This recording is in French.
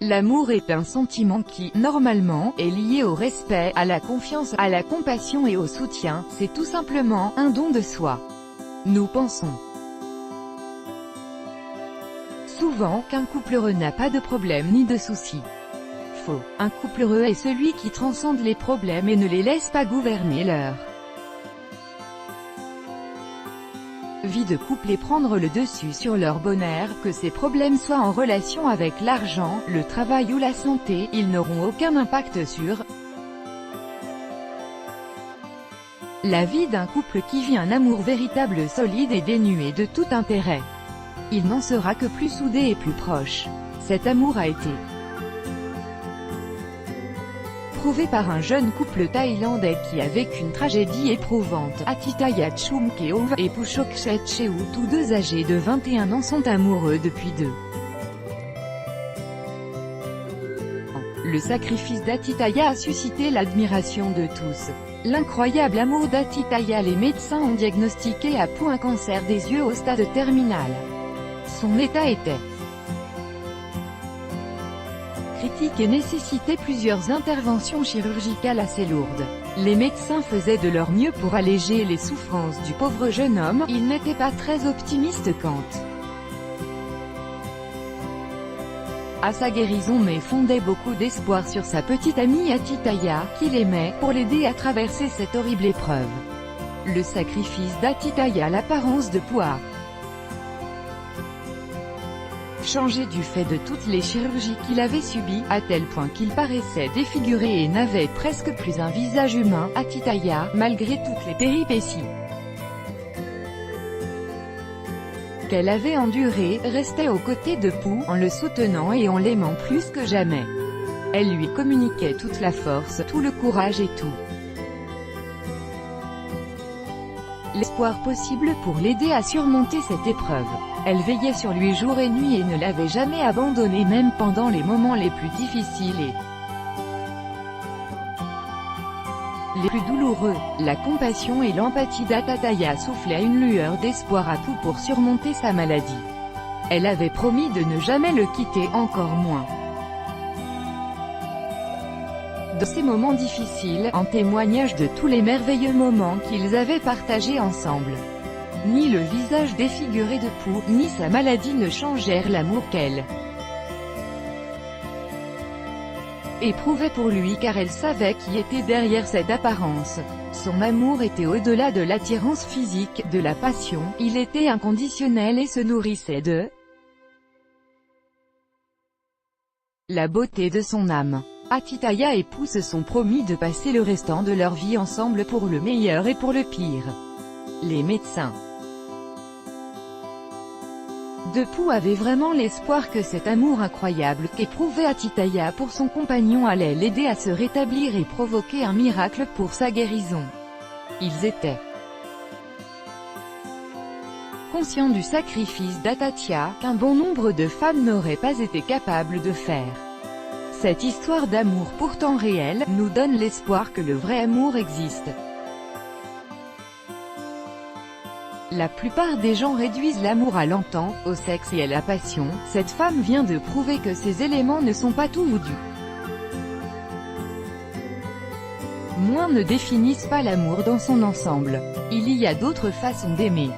L'amour est un sentiment qui, normalement, est lié au respect, à la confiance, à la compassion et au soutien. C'est tout simplement un don de soi. Nous pensons souvent qu'un couple heureux n'a pas de problème ni de soucis. Faux. Un couple heureux est celui qui transcende les problèmes et ne les laisse pas gouverner leur vie de couple et prendre le dessus sur leur bonheur, que ces problèmes soient en relation avec l'argent, le travail ou la santé, ils n'auront aucun impact sur la vie d'un couple qui vit un amour véritable, solide et dénué de tout intérêt. Il n'en sera que plus soudé et plus proche. Cet amour a été prouvé par un jeune couple thaïlandais qui a vécu une tragédie éprouvante. Atithaya Chumkeov et Puchok Chetcheou, tous deux âgés de 21 ans, sont amoureux depuis 2 ans. Le sacrifice d'Atithaya a suscité l'admiration de tous. L'incroyable amour d'Atithaya. Les médecins ont diagnostiqué à Pu un cancer des yeux au stade terminal. Son état était critique et nécessitait plusieurs interventions chirurgicales assez lourdes. Les médecins faisaient de leur mieux pour alléger les souffrances du pauvre jeune homme. Ils n'étaient pas très optimistes quant à sa guérison, mais fondaient beaucoup d'espoir sur sa petite amie Atithaya, qu'il aimait, pour l'aider à traverser cette horrible épreuve. Le sacrifice d'Atithaya. L'apparence de Pu a changé du fait de toutes les chirurgies qu'il avait subies, à tel point qu'il paraissait défiguré et n'avait presque plus un visage humain. Atithaya, malgré toutes les péripéties qu'elle avait endurées, restait aux côtés de Pu, en le soutenant et en l'aimant plus que jamais. Elle lui communiquait toute la force, tout le courage et tout l'espoir possible pour l'aider à surmonter cette épreuve. Elle veillait sur lui jour et nuit et ne l'avait jamais abandonné, même pendant les moments les plus difficiles et les plus douloureux. La compassion et l'empathie d'Atithaya soufflaient une lueur d'espoir à Pu pour surmonter sa maladie. Elle avait promis de ne jamais le quitter, encore moins dans ces moments difficiles, en témoignage de tous les merveilleux moments qu'ils avaient partagés ensemble. Ni le visage défiguré de Pu, ni sa maladie ne changèrent l'amour qu'elle éprouvait pour lui, car elle savait qui était derrière cette apparence. Son amour était au-delà de l'attirance physique, de la passion, il était inconditionnel et se nourrissait de la beauté de son âme. Atithaya et Pu se sont promis de passer le restant de leur vie ensemble, pour le meilleur et pour le pire. Les médecins de Pu avaient vraiment l'espoir que cet amour incroyable qu'éprouvait Atithaya pour son compagnon allait l'aider à se rétablir et provoquer un miracle pour sa guérison. Ils étaient conscients du sacrifice d'Atithaya, qu'un bon nombre de femmes n'auraient pas été capables de faire. Cette histoire d'amour pourtant réelle, nous donne l'espoir que le vrai amour existe. La plupart des gens réduisent l'amour à l'entente, au sexe et à la passion. Cette femme vient de prouver que ces éléments ne sont pas tout ou du moins ne définissent pas l'amour dans son ensemble. Il y a d'autres façons d'aimer.